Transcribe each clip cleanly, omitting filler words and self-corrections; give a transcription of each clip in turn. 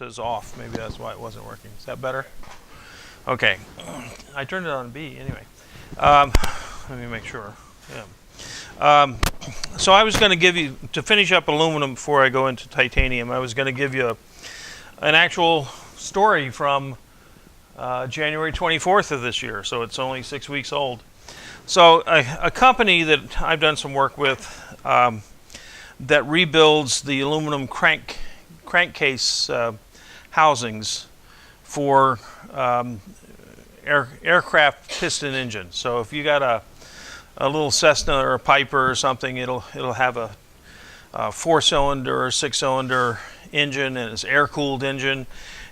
says off. Maybe that's why it wasn't working. Is that better? Okay. I turned it on B anyway. Let me make sure. Yeah. So I was going to give you, to finish up aluminum before I go into titanium, I was going to give you an actual story from January 24th of this year. So it's only 6 weeks old. So a company that I've done some work with that rebuilds the aluminum crankcase housings for aircraft piston engines. So if you got a little Cessna or a Piper or something, it'll have a 4-cylinder or 6-cylinder engine, and it's air-cooled engine.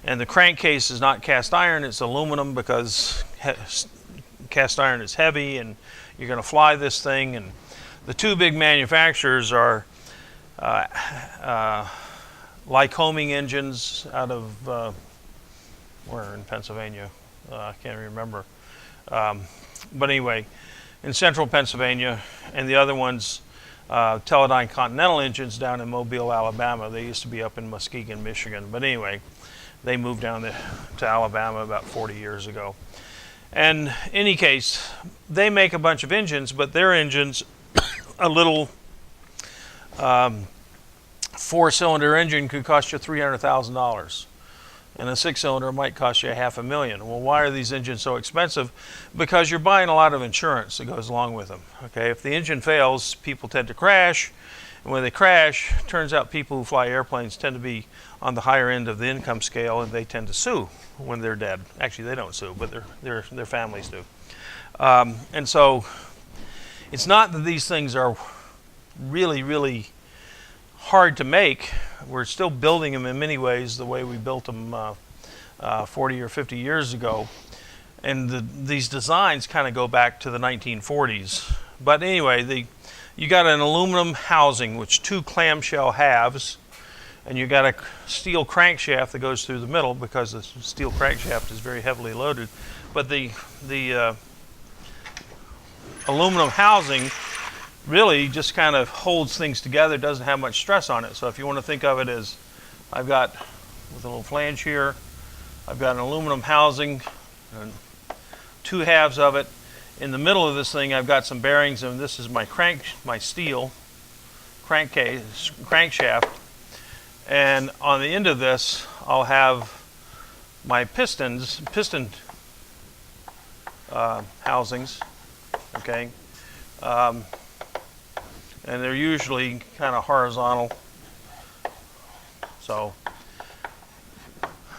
And the crankcase is not cast iron, it's aluminum, because cast iron is heavy and you're going to fly this thing. And the two big manufacturers are Lycoming engines out of where in Pennsylvania, I can't remember, but anyway, in central Pennsylvania, and the other one's Teledyne Continental engines down in Mobile, Alabama. They used to be up in Muskegon, Michigan, but anyway, they moved down to Alabama about 40 years ago. And in any case, they make a bunch of engines, but their engines, a little 4-cylinder engine could cost you $300,000. And a 6-cylinder might cost you $500,000. Well, why are these engines so expensive? Because you're buying a lot of insurance that goes along with them. Okay, if the engine fails, people tend to crash. And when they crash, it turns out people who fly airplanes tend to be on the higher end of the income scale, and they tend to sue when they're dead. Actually, they don't sue, but their families do. And so it's not that these things are really, really hard to make. We're still building them in many ways the way we built them 40 or 50 years ago. And these designs kind of go back to the 1940s. But anyway, you got an aluminum housing, which 2 clamshell halves, and you got a steel crankshaft that goes through the middle, because the steel crankshaft is very heavily loaded. But the aluminum housing really just kind of holds things together, doesn't have much stress on it. So if you want to think of it as, I've got, with a little flange here, I've got an aluminum housing and 2 halves of it. In the middle of this thing, I've got some bearings, and this is my steel crankshaft. And on the end of this, I'll have my piston housings, okay? And they're usually kind of horizontal. So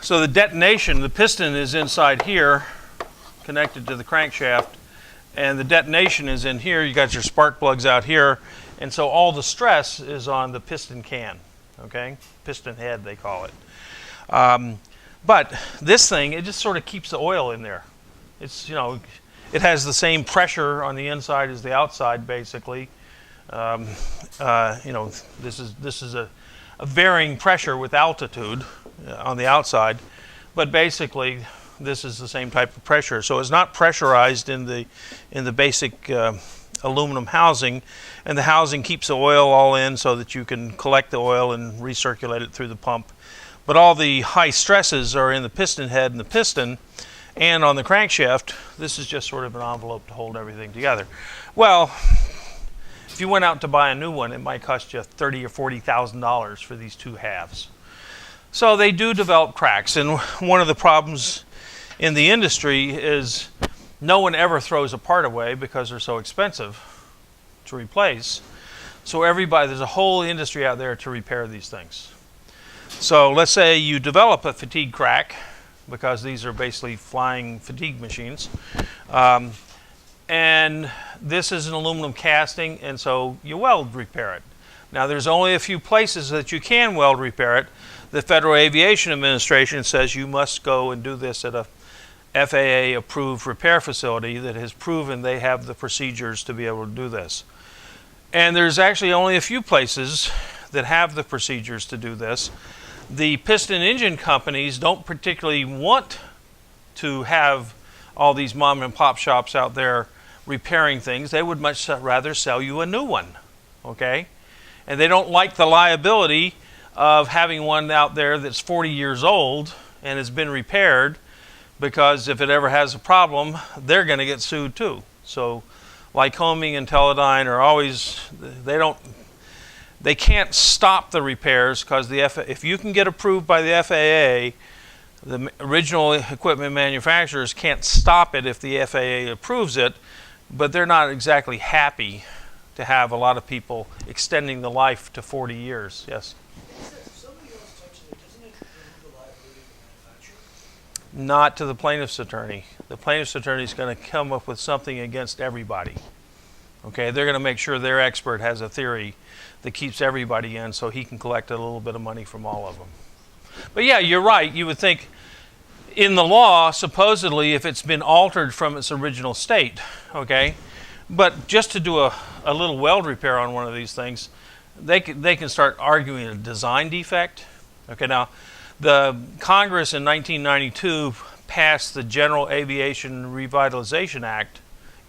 the detonation, the piston is inside here, connected to the crankshaft, and the detonation is in here. You got your spark plugs out here, and so all the stress is on the piston can, okay? Piston head, they call it. But this thing, it just sort of keeps the oil in there. It's, it has the same pressure on the inside as the outside, basically. This is a varying pressure with altitude on the outside, but basically this is the same type of pressure. So it's not pressurized in the basic aluminum housing, and the housing keeps the oil all in so that you can collect the oil and recirculate it through the pump. But all the high stresses are in the piston head and the piston, and on the crankshaft. This is just sort of an envelope to hold everything together. Well, if you went out to buy a new one, it might cost you $30,000 or $40,000 for these 2 halves. So they do develop cracks, and one of the problems in the industry is no one ever throws a part away because they're so expensive to replace. So there's a whole industry out there to repair these things. So let's say you develop a fatigue crack, because these are basically flying fatigue machines. And this is an aluminum casting, and so you weld repair it. Now, there's only a few places that you can weld repair it. The Federal Aviation Administration says you must go and do this at a FAA-approved repair facility that has proven they have the procedures to be able to do this. And there's actually only a few places that have the procedures to do this. The piston engine companies don't particularly want to have all these mom and pop shops out there repairing things. They would much rather sell you a new one, okay? And they don't like the liability of having one out there that's 40 years old and has been repaired, because if it ever has a problem, they're going to get sued too. So Lycoming and Teledyne are always, they can't stop the repairs, because if you can get approved by the FAA, the original equipment manufacturers can't stop it if the FAA approves it, but they're not exactly happy to have a lot of people extending the life to 40 years. Yes? If somebody else touches it, doesn't it remove the liability of the manufacturer? Not to the plaintiff's attorney. The plaintiff's attorney is going to come up with something against everybody. Okay, they're going to make sure their expert has a theory that keeps everybody in, so he can collect a little bit of money from all of them. But yeah, you're right. You would think in the law, supposedly, if it's been altered from its original state, okay, but just to do a little weld repair on one of these things, they can start arguing a design defect. Okay, now the Congress in 1992 passed the General Aviation Revitalization Act,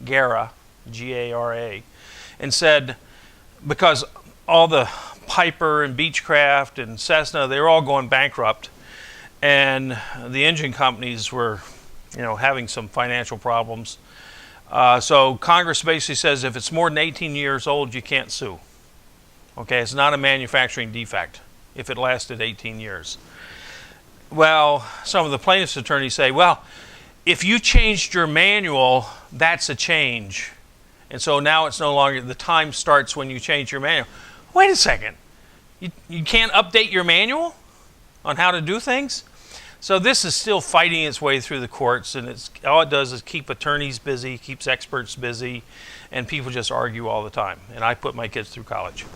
GARA, G-A-R-A, and said, because all the Piper and Beechcraft and Cessna, they were all going bankrupt, and the engine companies were, having some financial problems. So Congress basically says if it's more than 18 years old, you can't sue. Okay, it's not a manufacturing defect if it lasted 18 years. Well, some of the plaintiff's attorneys say, well, if you changed your manual, that's a change. And so now it's no longer, the time starts when you change your manual. Wait a second. You can't update your manual on how to do things? So this is still fighting its way through the courts, and all it does is keep attorneys busy, keeps experts busy, and people just argue all the time. And I put my kids through college.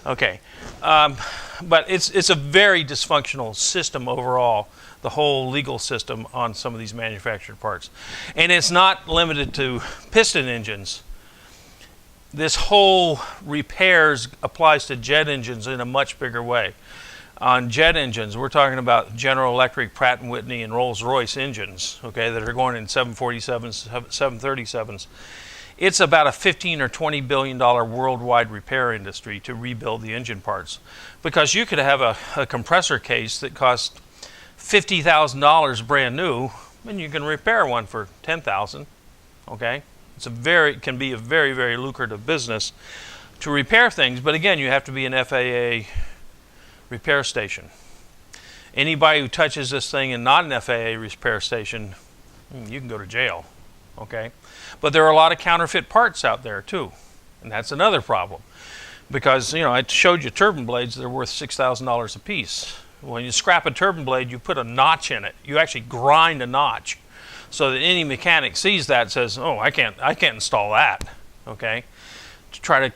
Okay, but it's a very dysfunctional system overall, the whole legal system on some of these manufactured parts. And it's not limited to piston engines. This whole repairs applies to jet engines in a much bigger way. On jet engines, we're talking about General Electric, Pratt & Whitney, and Rolls-Royce engines, okay, that are going in 747s, 737s. It's about a $15 or $20 billion worldwide repair industry to rebuild the engine parts. Because you could have a compressor case that costs $50,000 brand new, and you can repair one for $10,000, okay? It can be a very, very lucrative business to repair things, but again, you have to be an FAA repair station. Anybody who touches this thing and not an FAA repair station, you can go to jail, okay? But there are a lot of counterfeit parts out there too, and that's another problem. Because, I showed you turbine blades, they're worth $6,000 a piece. When you scrap a turbine blade, you put a notch in it. You actually grind a notch so that any mechanic sees that and says, oh, I can't install that, okay? To try to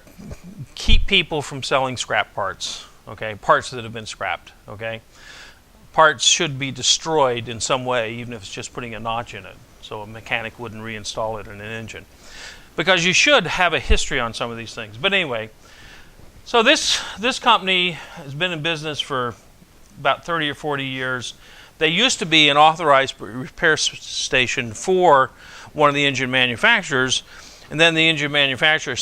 keep people from selling scrap parts. Okay, parts that have been scrapped, okay? Parts should be destroyed in some way, even if it's just putting a notch in it, so a mechanic wouldn't reinstall it in an engine. Because you should have a history on some of these things. But anyway, so this company has been in business for about 30 or 40 years. They used to be an authorized repair station for one of the engine manufacturers, and then the engine manufacturer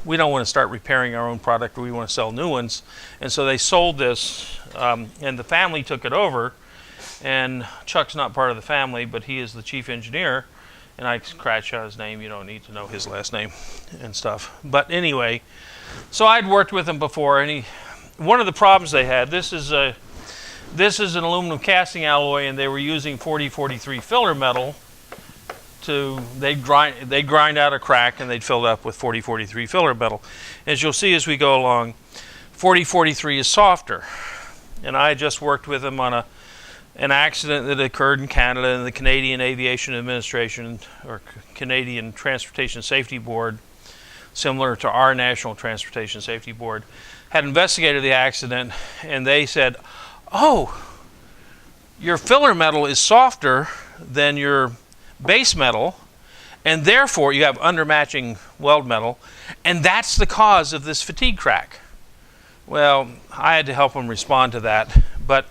we don't want to start repairing our own product, we want to sell new ones. And so they sold this, and the family took it over. And Chuck's not part of the family, but he is the chief engineer. And I scratched out his name. You don't need to know his last name and stuff. But anyway, so I'd worked with him before. And one of the problems they had, this is an aluminum casting alloy, and they were using 4043 filler metal. They'd grind out a crack, and they'd fill it up with 4043 filler metal. As you'll see as we go along, 4043 is softer. And I just worked with him on an accident that occurred in Canada, and the Canadian Aviation Administration, or Canadian Transportation Safety Board, similar to our National Transportation Safety Board, had investigated the accident, and they said, oh, your filler metal is softer than your base metal, and therefore you have undermatching weld metal, and that's the cause of this fatigue crack. Well, I had to help them respond to that, but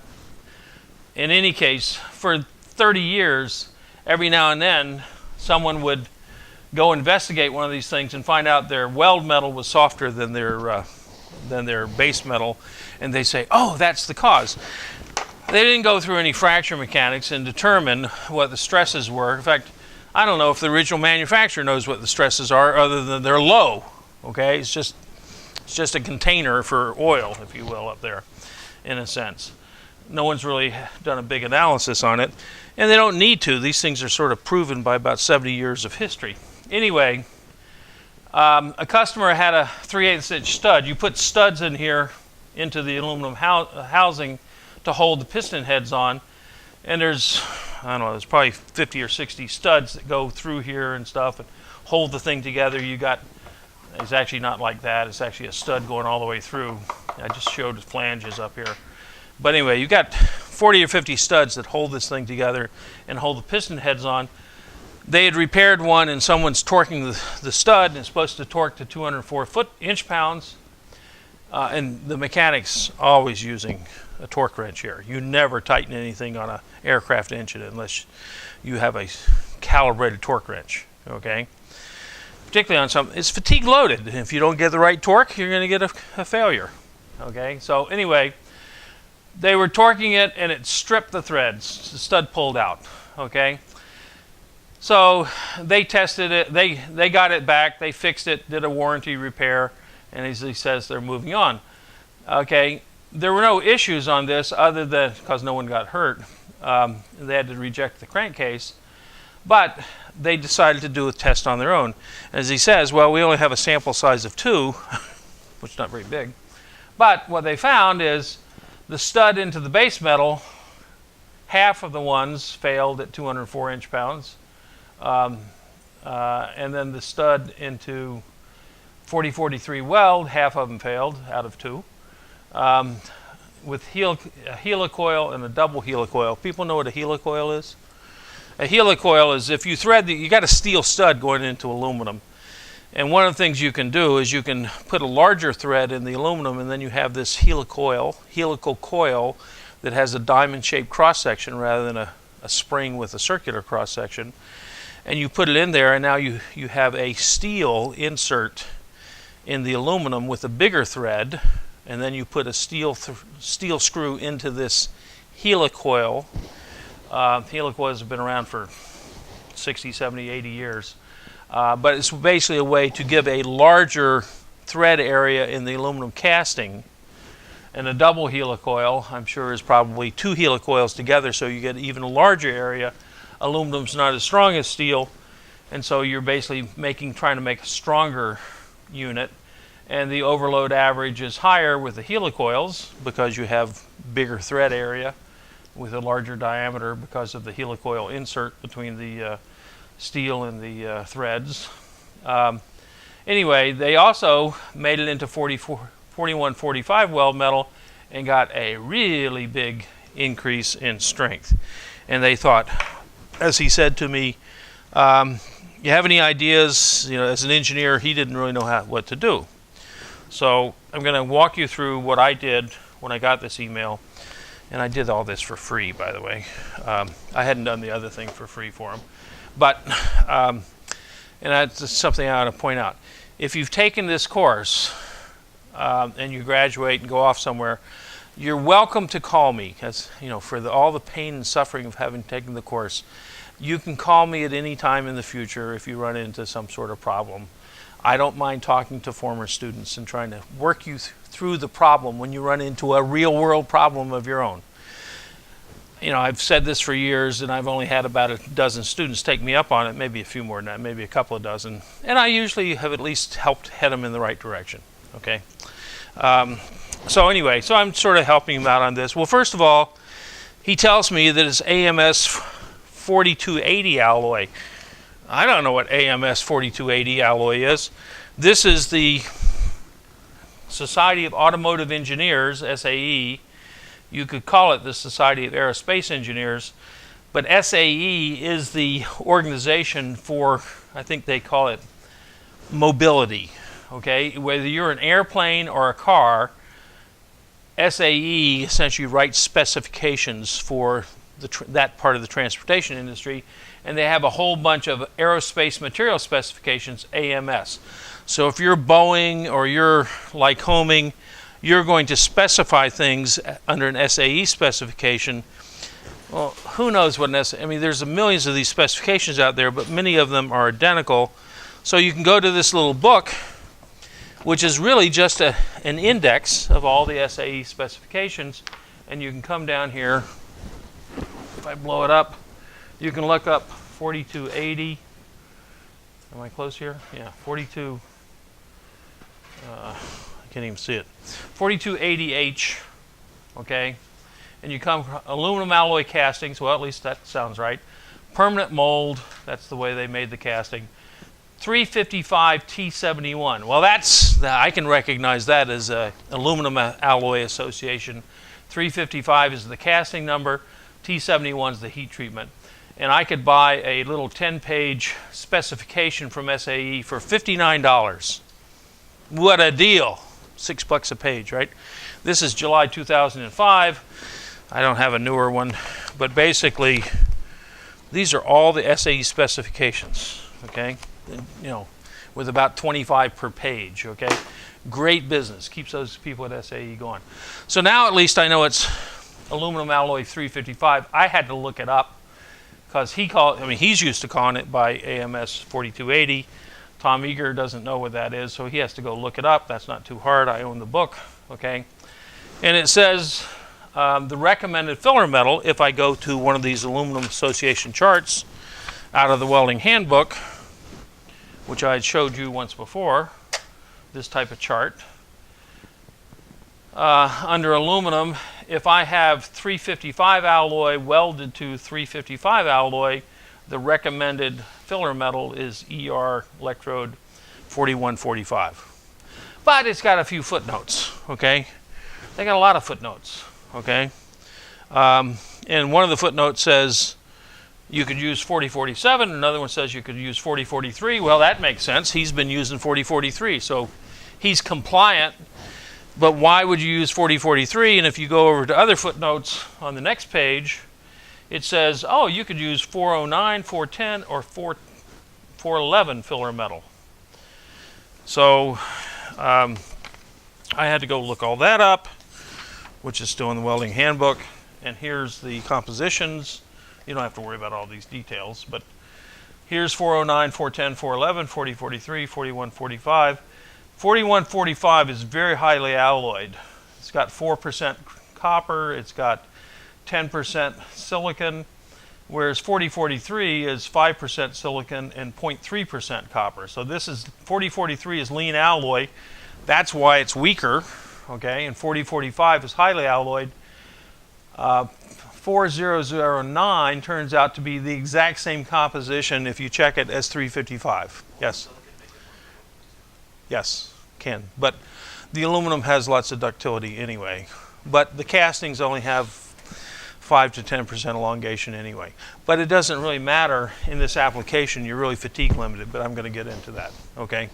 in any case, for 30 years, every now and then, someone would go investigate one of these things and find out their weld metal was softer than their base metal, and they say, oh, that's the cause. They didn't go through any fracture mechanics and determine what the stresses were. In fact, I don't know if the original manufacturer knows what the stresses are other than they're low. Okay, it's just a container for oil, if you will, up there, in a sense. No one's really done a big analysis on it, and they don't need to. These things are sort of proven by about 70 years of history. Anyway, a customer had a 3/8 inch stud. You put studs in here into the aluminum housing to hold the piston heads on, and there's probably 50 or 60 studs that go through here and stuff and hold the thing together. It's actually not like that. It's actually a stud going all the way through. I just showed the flanges up here. But anyway, you got 40 or 50 studs that hold this thing together and hold the piston heads on. They had repaired one, and someone's torquing the stud, and it's supposed to torque to 204 inch-pounds. And the mechanic's always using a torque wrench here. You never tighten anything on an aircraft engine unless you have a calibrated torque wrench, okay? Particularly on something, it's fatigue loaded. If you don't get the right torque, you're going to get a failure, okay? So anyway, they were torquing it, and it stripped the threads. The stud pulled out, okay? So they tested it. They got it back. They fixed it, did a warranty repair, and as he says, they're moving on. Okay, there were no issues on this other than because no one got hurt. They had to reject the crankcase, but they decided to do a test on their own. As he says, well, we only have a sample size of 2, which is not very big. But what they found is the stud into the base metal, half of the ones failed at 204 inch-pounds. And then the stud into 4043 weld, half of them failed out of 2. With a helicoil and a double helicoil. People know what a helicoil is? A helicoil is if you thread you got a steel stud going into aluminum. And one of the things you can do is you can put a larger thread in the aluminum, and then you have this helical coil that has a diamond-shaped cross-section rather than a spring with a circular cross-section. And you put it in there, and now you have a steel insert in the aluminum with a bigger thread, and then you put a steel screw into this helicoil. Helicoils have been around for 60, 70, 80 years. But it's basically a way to give a larger thread area in the aluminum casting. And a double helicoil, I'm sure, is probably 2 helicoils together, so you get even a larger area. Aluminum's not as strong as steel, and so you're basically trying to make a stronger unit. And the overload average is higher with the helicoils because you have bigger thread area with a larger diameter because of the helicoil insert between the steel and the threads. Anyway, they also made it into 4145 weld metal and got a really big increase in strength. And they thought, as he said to me, you have any ideas? You know, as an engineer, he didn't really know what to do. So I'm going to walk you through what I did when I got this email. And I did all this for free, by the way. I hadn't done the other thing for free for him. But, and that's something I want to point out. If you've taken this course and you graduate and go off somewhere, you're welcome to call me. As, you know, for all the pain and suffering of having taken the course, you can call me at any time in the future if you run into some sort of problem. I don't mind talking to former students and trying to work you through the problem when you run into a real-world problem of your own. You know, I've said this for years, and I've only had about a dozen students take me up on it, maybe a few more than that, maybe a couple of dozen. And I usually have at least helped head them in the right direction, okay? So anyway, so I'm sort of helping him out on this. Well, first of all, he tells me that it's AMS 4280 alloy. I don't know what AMS 4280 alloy is. This is the Society of Automotive Engineers, SAE. You could call it the Society of Aerospace Engineers, but SAE is the organization for, I think they call it mobility, okay? Whether you're an airplane or a car, SAE essentially writes specifications for that part of the transportation industry, and they have a whole bunch of aerospace material specifications, AMS. So if you're Boeing or you're Lycoming, you're going to specify things under an SAE specification. Well, who knows what an SAE, I mean, there's millions of these specifications out there, but many of them are identical. So you can go to this little book, which is really just an index of all the SAE specifications, and you can come down here. If I blow it up, you can look up 4280. Am I close here? Yeah, 42. I can't even see it. 4280H, okay? And you come aluminum alloy castings, well, at least that sounds right. Permanent mold, that's the way they made the casting. 355 T71. Well, I can recognize that as a aluminum alloy association. 355 is the casting number, T71 is the heat treatment. And I could buy a little 10-page specification from SAE for $59. What a deal. $6 a page, right? This is July 2005. I don't have a newer one, but basically these are all the SAE specifications, okay? You know, with about 25 per page, okay? Great business, keeps those people at SAE going. So now at least I know it's aluminum alloy 355. I had to look it up because he's used to calling it by AMS 4280. Tom Eagar doesn't know what that is, so he has to go look it up. That's not too hard. I own the book, okay? And it says the recommended filler metal, if I go to one of these aluminum association charts out of the welding handbook, which I had showed you once before, this type of chart. Under aluminum, if I have 355 alloy welded to 355 alloy, the recommended filler metal is ER electrode 4145. But it's got a few footnotes, okay? They got a lot of footnotes, okay? And one of the footnotes says you could use 4047, another one says you could use 4043. Well, that makes sense. He's been using 4043, so he's compliant. But why would you use 4043? And if you go over to other footnotes on the next page, it says, oh, you could use 409, 410, or 411 filler metal. So I had to go look all that up, which is still in the welding handbook. And here's the compositions. You don't have to worry about all these details, but here's 409, 410, 411, 4043, 4145. 4145 is very highly alloyed. It's got 4% copper, it's got 10% silicon, whereas 4043 is 5% silicon and 0.3% copper. So this is 4043 is lean alloy. That's why it's weaker, okay? And 4045 is highly alloyed. 4009 turns out to be the exact same composition if you check it as 355. Yes? Yes, can. But the aluminum has lots of ductility anyway. But the castings only have 5 to 10% elongation anyway. But it doesn't really matter in this application. You're really fatigue limited, but I'm going to get into that, okay?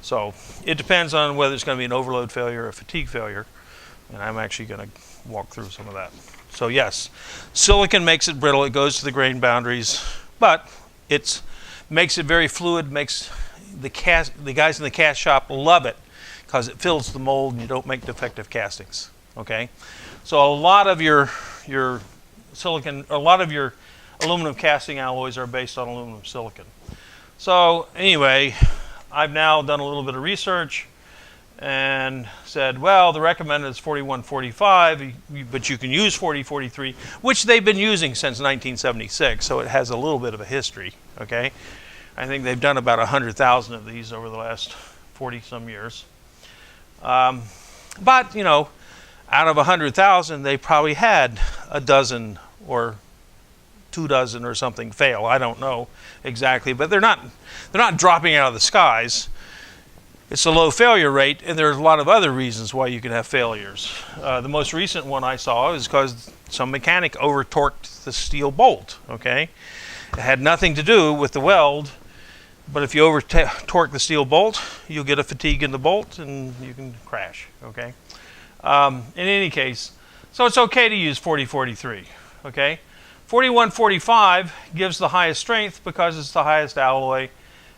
So it depends on whether it's going to be an overload failure or a fatigue failure. And I'm actually going to walk through some of that. So yes, silicon makes it brittle. It goes to the grain boundaries, but it makes it very fluid. Makes the guys in the cast shop love it because it fills the mold and you don't make defective castings. Okay, so a lot of your silicon, a lot of your aluminum casting alloys are based on aluminum silicon. So anyway, I've now done a little bit of research and said, well, the recommended is 4145, but you can use 4043, which they've been using since 1976, so it has a little bit of a history, okay? I think they've done about 100,000 of these over the last 40-some years. But, you know, out of 100,000, they probably had a dozen or 2 dozen or something fail. I don't know exactly, but they're not dropping out of the skies. It's a low failure rate, and there's a lot of other reasons why you can have failures. The most recent one I saw is because some mechanic over-torqued the steel bolt, okay? It had nothing to do with the weld, but if you over-torque the steel bolt, you'll get a fatigue in the bolt, and you can crash, okay? In any case, so it's okay to use 4043, okay? 4145 gives the highest strength because it's the highest alloy.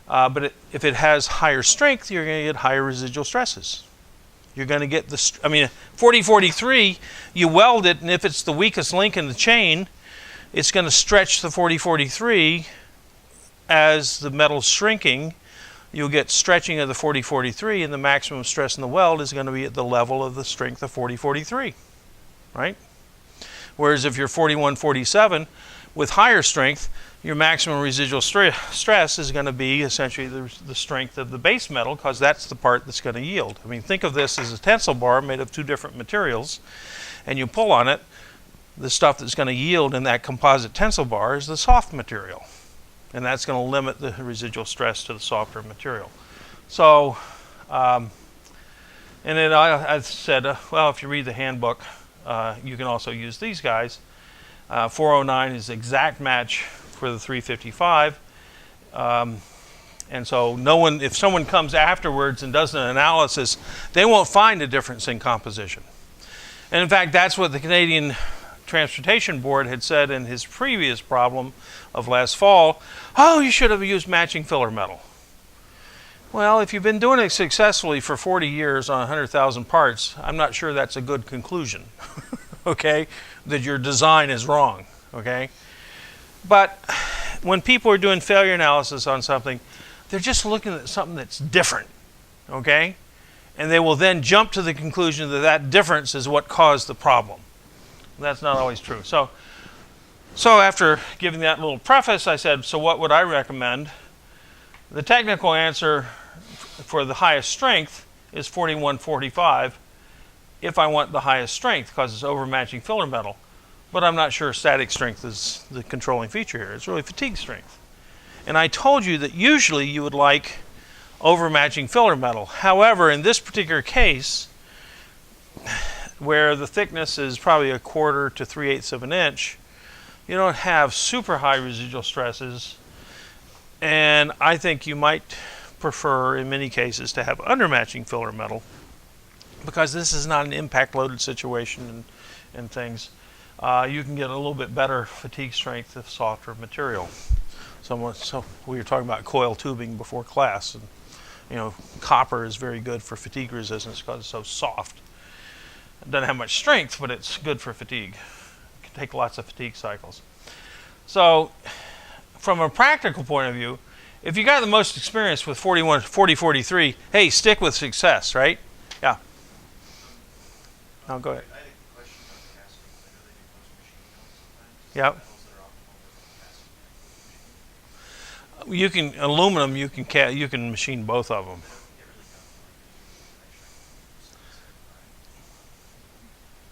But if it has higher strength, you're going to get higher residual stresses. You're going to get the, 4043, you weld it, and if it's the weakest link in the chain, it's going to stretch the 4043 as the metal's shrinking. You'll get stretching of the 4043, and the maximum stress in the weld is going to be at the level of the strength of 4043, right? Whereas if you're 4147 with higher strength, your maximum residual stress is going to be essentially the strength of the base metal, because that's the part that's going to yield. I mean, think of this as a tensile bar made of two different materials, and you pull on it, the stuff that's going to yield in that composite tensile bar is the soft material. And that's going to limit the residual stress to the softer material. So, and then I said, well, if you read the handbook, you can also use these guys. 409 is exact match for the 355. And so if someone comes afterwards and does an analysis, they won't find a difference in composition. And in fact, that's what the Canadian Transportation Board had said in his previous problem of last fall. Oh, you should have used matching filler metal. Well, if you've been doing it successfully for 40 years on 100,000 parts, I'm not sure that's a good conclusion, okay, that your design is wrong, okay? But when people are doing failure analysis on something, they're just looking at something that's different, okay? And they will then jump to the conclusion that that difference is what caused the problem. That's not always true. So after giving that little preface, I said, so what would I recommend? The technical answer for the highest strength is 4145 if I want the highest strength, because it's overmatching filler metal. But I'm not sure static strength is the controlling feature here. It's really fatigue strength. And I told you that usually you would like overmatching filler metal. However, in this particular case, where the thickness is probably 1/4 to 3/8 of an inch, you don't have super high residual stresses, and I think you might prefer in many cases to have undermatching filler metal, because this is not an impact loaded situation and things. You can get a little bit better fatigue strength of softer material. So we were talking about coil tubing before class, and copper is very good for fatigue resistance because it's so soft. It doesn't have much strength, but it's good for fatigue. It can take lots of fatigue cycles. So from a practical point of view, if you got the most experience with 4043, hey, stick with success, right? Yeah. No, go ahead. I had a question about castings. I know they do post machine sometimes. Yep. Metals that are optimal for casting. You can aluminum. You can machine both of them.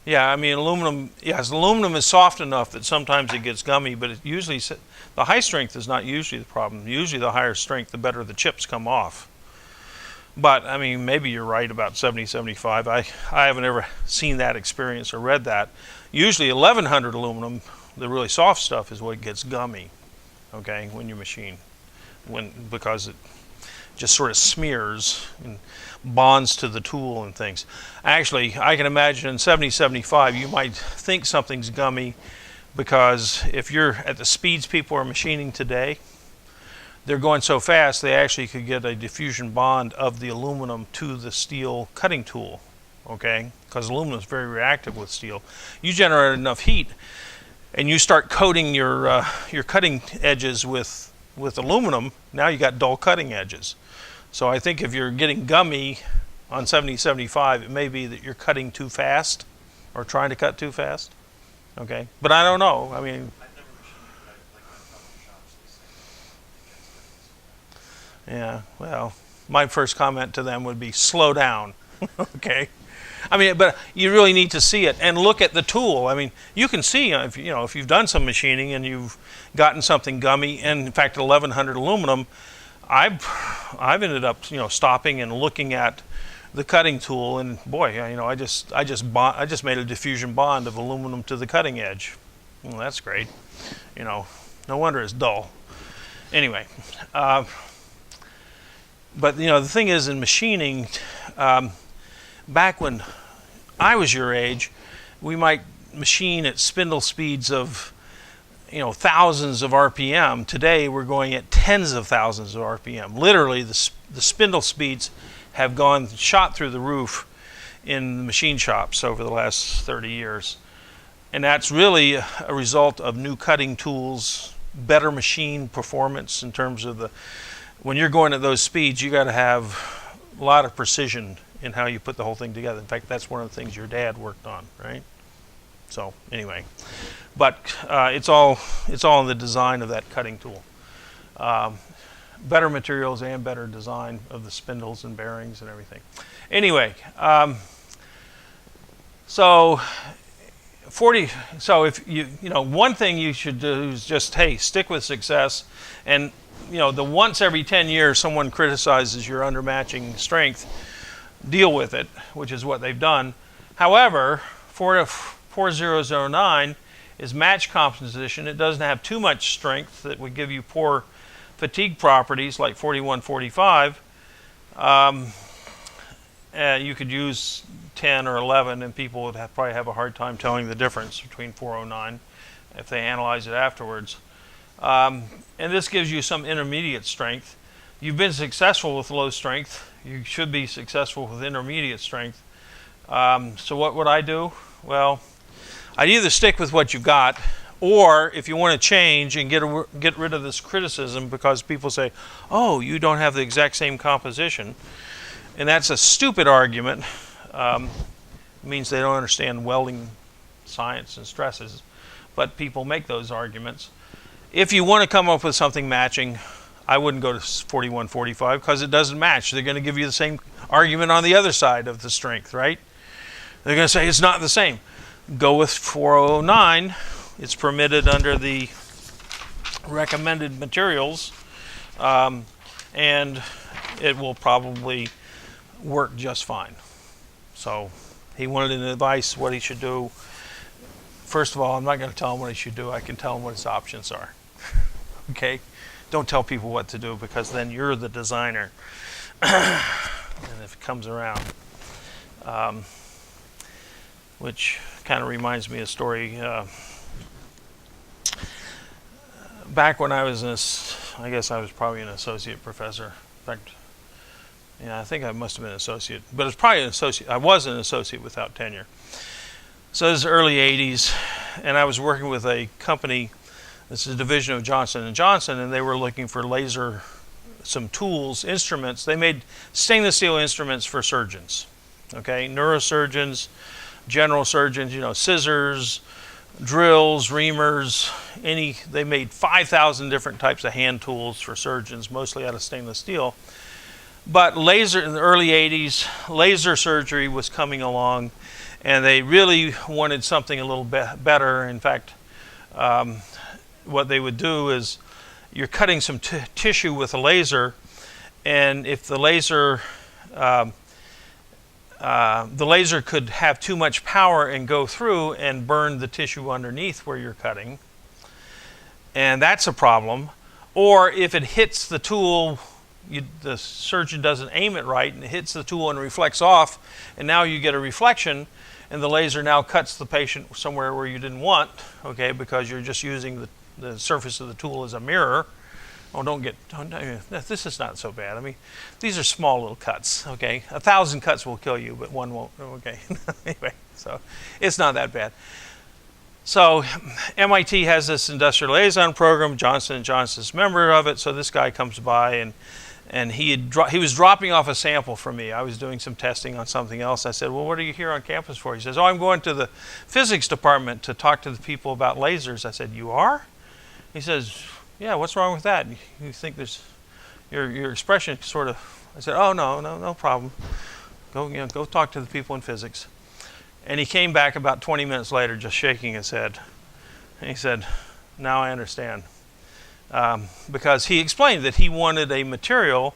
Yeah, I mean aluminum. Yes, aluminum is soft enough that sometimes it gets gummy, but it usually the high strength is not usually the problem. Usually, the higher strength, the better the chips come off. But I mean, maybe you're right about 70, 75. I haven't ever seen that experience or read that. Usually, 1100 aluminum, the really soft stuff, is what gets gummy. Okay, when you machine, because it just sort of smears and bonds to the tool and things. Actually, I can imagine in 70, 75, you might think something's gummy, because if you're at the speeds people are machining today, they're going so fast they actually could get a diffusion bond of the aluminum to the steel cutting tool, okay? Because aluminum is very reactive with steel. You generate enough heat and you start coating your cutting edges with aluminum, now you got dull cutting edges. So I think if you're getting gummy on 70, 75, it may be that you're cutting too fast or trying to cut too fast. Okay, but I don't know. I mean, I've never machined, but I've gone to other shops. They say yeah. Well, my first comment to them would be slow down. Okay. I mean, but you really need to see it and look at the tool. I mean, you can see if you've done some machining and you've gotten something gummy, and in fact, 1100 aluminum. I've ended up stopping and looking at the cutting tool, and boy, I just made a diffusion bond of aluminum to the cutting edge. Well, that's great. No wonder it's dull. Anyway, but the thing is, in machining, back when I was your age, we might machine at spindle speeds of thousands of RPM. Today we're going at tens of thousands of RPM. Literally, the spindle speeds have shot through the roof in the machine shops over the last 30 years. And that's really a result of new cutting tools, better machine performance in terms of when you're going at those speeds, you got to have a lot of precision in how you put the whole thing together. In fact, that's one of the things your dad worked on, right? So anyway, but it's all in the design of that cutting tool. Better materials and better design of the spindles and bearings and everything. Anyway, so if one thing you should do is just, hey, stick with success, and the once every 10 years someone criticizes your undermatching strength, deal with it, which is what they've done. However, 4009 is match composition. It doesn't have too much strength that would give you poor fatigue properties like 4145. You could use 10 or 11, and people would probably have a hard time telling the difference between 409 if they analyze it afterwards. And this gives you some intermediate strength. You've been successful with low strength. You should be successful with intermediate strength. So what would I do? Well, I'd either stick with what you've got, or if you want to change and get rid of this criticism because people say, oh, you don't have the exact same composition. And that's a stupid argument. It means they don't understand welding science and stresses. But people make those arguments. If you want to come up with something matching, I wouldn't go to 4145 because it doesn't match. They're going to give you the same argument on the other side of the strength, right? They're going to say it's not the same. Go with 409. It's permitted under the recommended materials, and it will probably work just fine. So he wanted an advice what he should do. First of all, I'm not going to tell him what he should do. I can tell him what his options are. Okay? Don't tell people what to do because then you're the designer. And if it comes around. Which kind of reminds me of a story. Back when I was I guess I was probably an associate professor. In fact, I think I must have been an associate. But it's probably an associate. I was an associate without tenure. So this is early 80s, and I was working with a company. This is a division of Johnson & Johnson, and they were looking for some tools, instruments. They made stainless steel instruments for surgeons, okay? Neurosurgeons, general surgeons, scissors, drills, reamers, they made 5,000 different types of hand tools for surgeons, mostly out of stainless steel. But in the early 80s, laser surgery was coming along, and they really wanted something a little bit better. In fact, what they would do is you're cutting some tissue with a laser, and if the laser could have too much power and go through and burn the tissue underneath where you're cutting, and that's a problem. Or if it hits the tool, the surgeon doesn't aim it right, and it hits the tool and reflects off, and now you get a reflection, and the laser now cuts the patient somewhere where you didn't want, okay, because you're just using the surface of the tool as a mirror. Oh, this is not so bad. I mean, these are small little cuts, okay? 1,000 cuts will kill you, but one won't, okay? Anyway, so it's not that bad. So MIT has this industrial liaison program. Johnson & Johnson's a member of it. So this guy comes by, and he was dropping off a sample for me. I was doing some testing on something else. I said, well, what are you here on campus for? He says, oh, I'm going to the physics department to talk to the people about lasers. I said, you are? He says, yeah, what's wrong with that? You think your expression sort of, I said, oh, no problem. Go talk to the people in physics. And he came back about 20 minutes later just shaking his head. And he said, now I understand. Because he explained that he wanted a material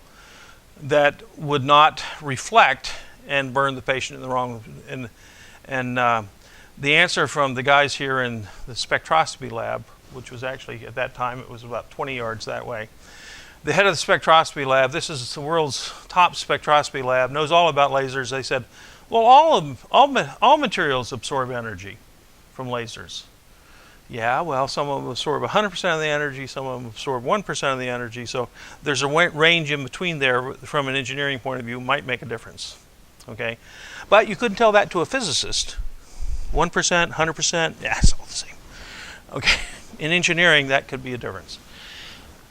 that would not reflect and burn the patient in the wrong. And the answer from the guys here in the spectroscopy lab, which was actually at that time, it was about 20 yards that way. The head of the spectroscopy lab, this is the world's top spectroscopy lab, knows all about lasers. They said, well, all materials absorb energy from lasers. Yeah, well, some of them absorb 100% of the energy, some of them absorb 1% of the energy, so there's a range in between there from an engineering point of view might make a difference. Okay, but you couldn't tell that to a physicist. 1%, 100%, yeah, it's all the same. Okay, in engineering, that could be a difference.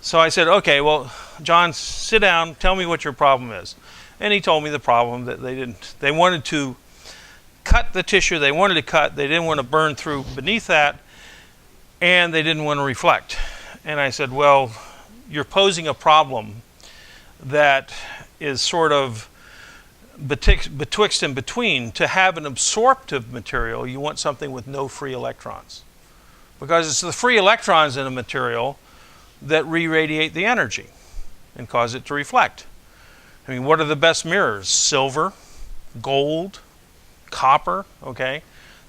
So I said, okay, well, John, sit down, tell me what your problem is. And he told me the problem that they wanted to cut the tissue they wanted to cut, they didn't want to burn through beneath that, and they didn't want to reflect. And I said, well, you're posing a problem that is sort of betwixt and between. To have an absorptive material, you want something with no free electrons, because it's the free electrons in a material that re-radiate the energy and cause it to reflect. I mean, what are the best mirrors? Silver, gold, copper, okay?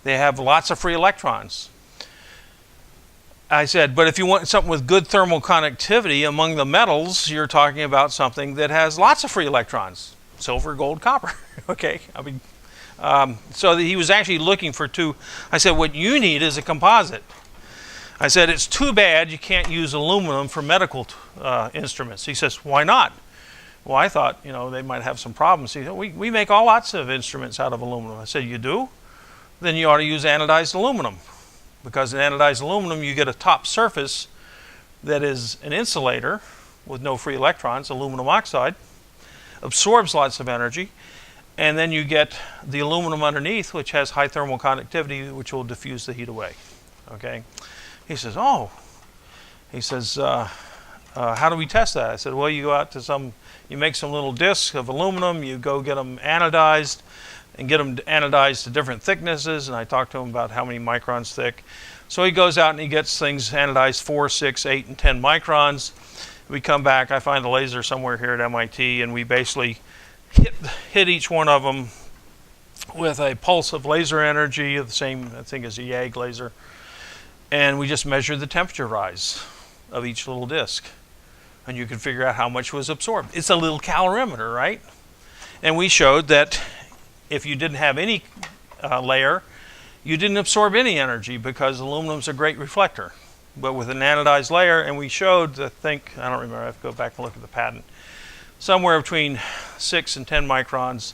They have lots of free electrons. I said, but if you want something with good thermal conductivity among the metals, you're talking about something that has lots of free electrons. Silver, gold, copper, okay? I mean, so he was actually looking for two. I said, what you need is a composite. I said, it's too bad you can't use aluminum for medical instruments. He says, why not? Well, I thought, they might have some problems. He said, we make all lots of instruments out of aluminum. I said, you do? Then you ought to use anodized aluminum, because in anodized aluminum you get a top surface that is an insulator with no free electrons, aluminum oxide, absorbs lots of energy, and then you get the aluminum underneath, which has high thermal conductivity, which will diffuse the heat away. Okay? He says, oh. He says, how do we test that? I said, well, you go out to you make some little discs of aluminum, you go get them anodized, and get them anodized to different thicknesses, and I talked to him about how many microns thick. So he goes out and he gets things anodized 4, 6, 8, and 10 microns. We come back, I find a laser somewhere here at MIT, and we basically hit each one of them with a pulse of laser energy of the same, I think, as a YAG laser. And we just measured the temperature rise of each little disc. And you can figure out how much was absorbed. It's a little calorimeter, right? And we showed that if you didn't have any layer, you didn't absorb any energy, because aluminum's a great reflector. But with an anodized layer, and we showed, I don't remember, I have to go back and look at the patent, somewhere between 6 and 10 microns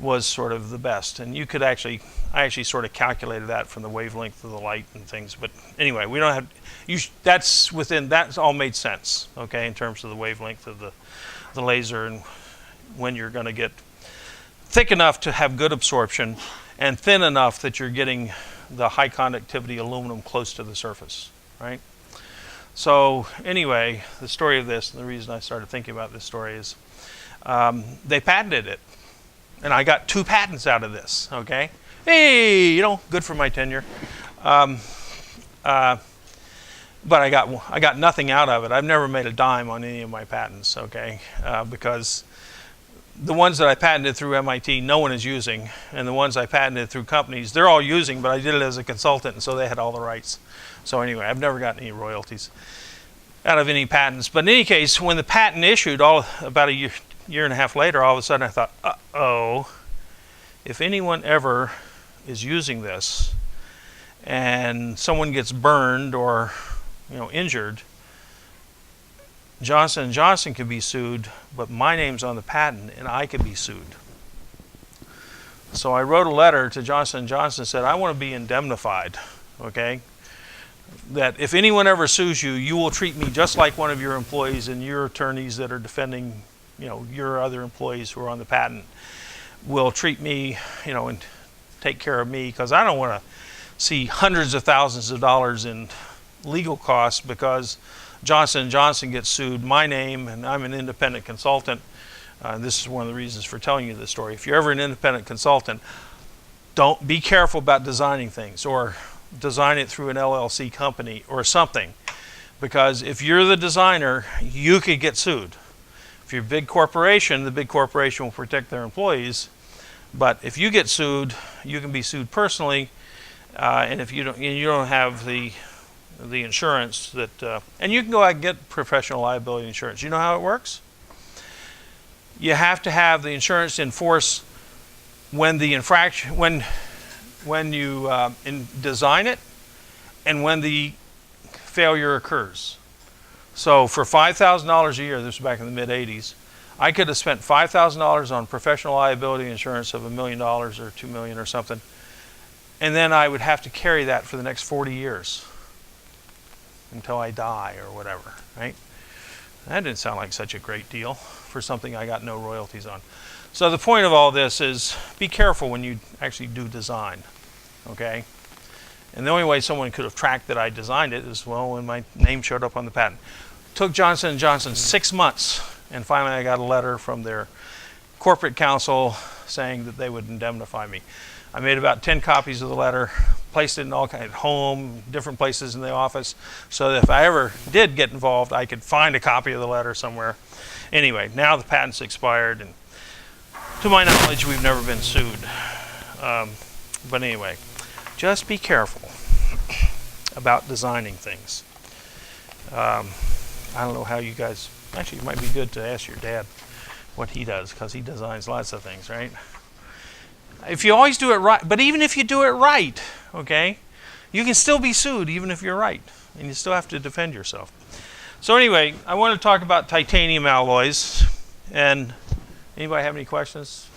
was sort of the best. And I actually sort of calculated that from the wavelength of the light and things. But anyway, we don't have, that's all made sense, okay, in terms of the wavelength of the laser and when you're going to get thick enough to have good absorption and thin enough that you're getting the high conductivity aluminum close to the surface, right? So anyway, the story of this, and the reason I started thinking about this story is they patented it. And I got 2 patents out of this, okay? Hey, good for my tenure. But I got nothing out of it. I've never made a dime on any of my patents, okay? Because the ones that I patented through MIT, no one is using. And the ones I patented through companies, they're all using, but I did it as a consultant, and so they had all the rights. So anyway, I've never gotten any royalties out of any patents. But in any case, when the patent issued, about a year and a half later, all of a sudden I thought, uh-oh, if anyone ever is using this and someone gets burned or injured, Johnson & Johnson could be sued, but my name's on the patent and I could be sued. So I wrote a letter to Johnson & Johnson and said, I want to be indemnified, okay? That if anyone ever sues you, you will treat me just like one of your employees, and your attorneys that are defending your other employees who are on the patent will treat me, and take care of me, because I don't want to see hundreds of thousands of dollars in legal costs because Johnson & Johnson gets sued, my name, and I'm an independent consultant. This is one of the reasons for telling you this story. If you're ever an independent consultant, be careful about designing things, or design it through an LLC company or something, because if you're the designer, you could get sued. If you're a big corporation, the big corporation will protect their employees, but if you get sued, you can be sued personally, and if you don't have the insurance that, and you can go out and get professional liability insurance. You know how it works? You have to have the insurance in force when the infraction, when you design it, and when the failure occurs. So for $5,000 a year, this was back in the mid-'80s, I could have spent $5,000 on professional liability insurance of $1 million or $2 million or something, and then I would have to carry that for the next 40 years until I die or whatever, right? That didn't sound like such a great deal for something I got no royalties on. So the point of all this is be careful when you actually do design, okay? And the only way someone could have tracked that I designed it is, well, when my name showed up on the patent. Took Johnson & Johnson 6 months, and finally I got a letter from their corporate counsel saying that they would indemnify me. I made about 10 copies of the letter, placed it in all kinds of home, different places in the office, so that if I ever did get involved, I could find a copy of the letter somewhere. Anyway, now the patent's expired, and to my knowledge, we've never been sued. But anyway, just be careful about designing things. I don't know how you guys, actually it might be good to ask your dad what he does, because he designs lots of things, right? If you always do it right, but even if you do it right, okay, you can still be sued even if you're right, and you still have to defend yourself. So anyway, I want to talk about titanium alloys, and anybody have any questions?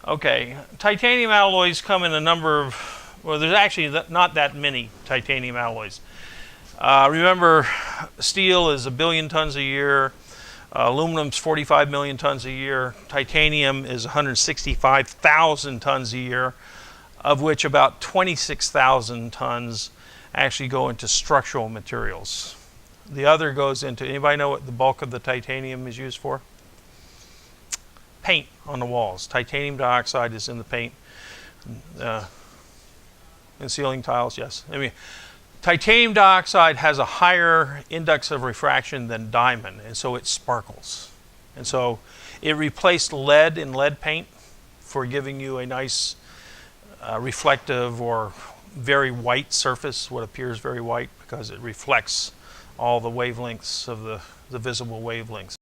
Okay, titanium alloys come in a number of, well, there's actually not that many titanium alloys. Remember, steel is 1 billion tons a year. Aluminum's 45 million tons a year. Titanium is 165,000 tons a year, of which about 26,000 tons actually go into structural materials. The other goes into, anybody know what the bulk of the titanium is used for? Paint on the walls. Titanium dioxide is in the paint. And ceiling tiles, yes. I mean, titanium dioxide has a higher index of refraction than diamond, and so it sparkles. And so it replaced lead in lead paint for giving you a nice reflective or very white surface, what appears very white because it reflects all the wavelengths of the visible wavelengths.